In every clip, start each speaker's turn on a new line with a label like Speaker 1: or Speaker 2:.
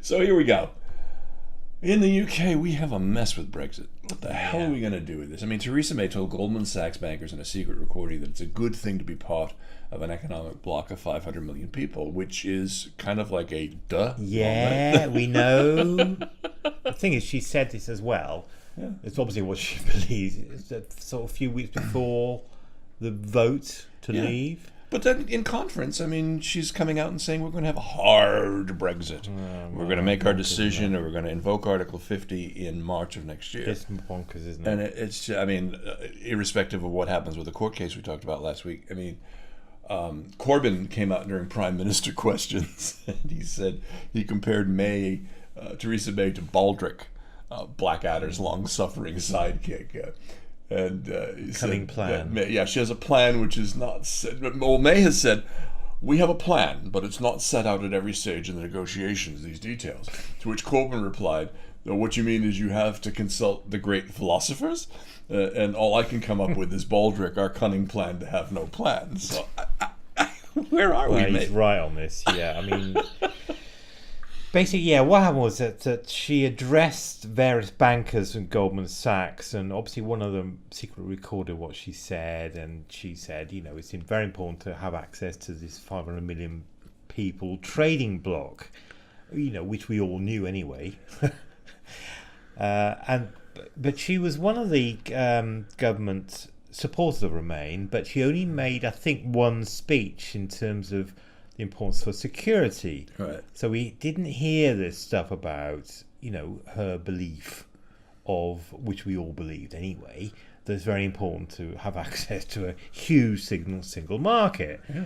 Speaker 1: So here we go. In the UK, we have a mess with Brexit. What the hell are we going to do with this? I mean, Theresa May told Goldman Sachs bankers in a secret recording that it's a good thing to be part of an economic bloc of 500 million people, which is kind of like a duh.
Speaker 2: Yeah, we know. The thing is, she said this as well.
Speaker 1: Yeah.
Speaker 2: It's obviously what she believes. It's that sort of a few weeks before the vote to leave.
Speaker 1: But then in conference, I mean, she's coming out and saying we're going to have a hard Brexit. We're going to make our decision, and we're going to invoke Article 50 in March of next year.
Speaker 2: It's bonkers, isn't it?
Speaker 1: And it's, I mean, irrespective of what happens with the court case we talked about last week, I mean, Corbyn came out during Prime Minister questions, and he said he compared Theresa May to Baldric, Blackadder's long-suffering sidekick. And
Speaker 2: Cunning plan.
Speaker 1: She has a plan which is not set. Well, May has said, we have a plan, but it's not set out at every stage in the negotiations, these details. To which Corbyn replied, what you mean is you have to consult the great philosophers? And all I can come up with is Baldric, our cunning plan to have no plan. So where are we,
Speaker 2: He's right on this, yeah. I mean... Basically, what happened was that she addressed various bankers from Goldman Sachs, and obviously one of them secretly recorded what she said, and she said, it's very important to have access to this 500 million people trading bloc, which we all knew anyway. But she was one of the government supporters of Remain, but she only made, I think, one speech in terms of the importance for security.
Speaker 1: Right.
Speaker 2: So we didn't hear this stuff about, her belief of, which we all believed anyway, that it's very important to have access to a huge single market.
Speaker 1: Yeah.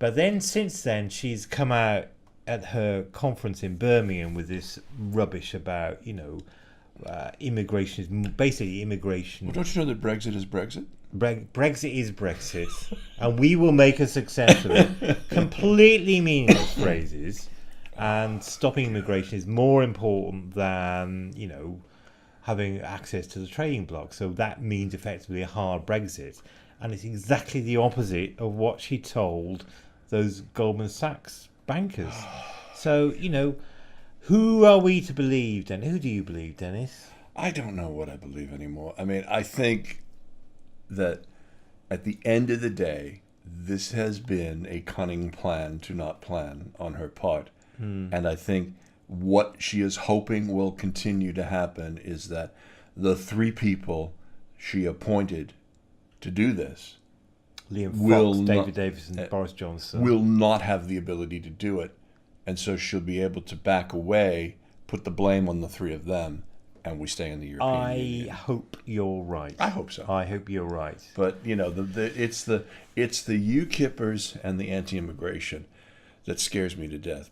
Speaker 2: But then since then, she's come out at her conference in Birmingham with this rubbish about, immigration is basically immigration.
Speaker 1: Well, don't you know that Brexit is Brexit?
Speaker 2: Brexit is Brexit, and we will make a success of it. Completely meaningless phrases, and stopping immigration is more important than having access to the trading bloc. So that means effectively a hard Brexit, and it's exactly the opposite of what she told those Goldman Sachs bankers. So who are we to believe then? Who do you believe, Dennis?
Speaker 1: I don't know what I believe anymore. I mean, I think that at the end of the day, this has been a cunning plan to not plan on her part. And I think what she is hoping will continue to happen is that the three people she appointed to do this,
Speaker 2: Liam Fox, David Davis, and Boris Johnson,
Speaker 1: will not have the ability to do it. And so she'll be able to back away, put the blame on the three of them, and we stay in the European Union.
Speaker 2: I hope you're right.
Speaker 1: I hope so.
Speaker 2: I hope you're right.
Speaker 1: But it's the UKippers and the anti-immigration that scares me to death.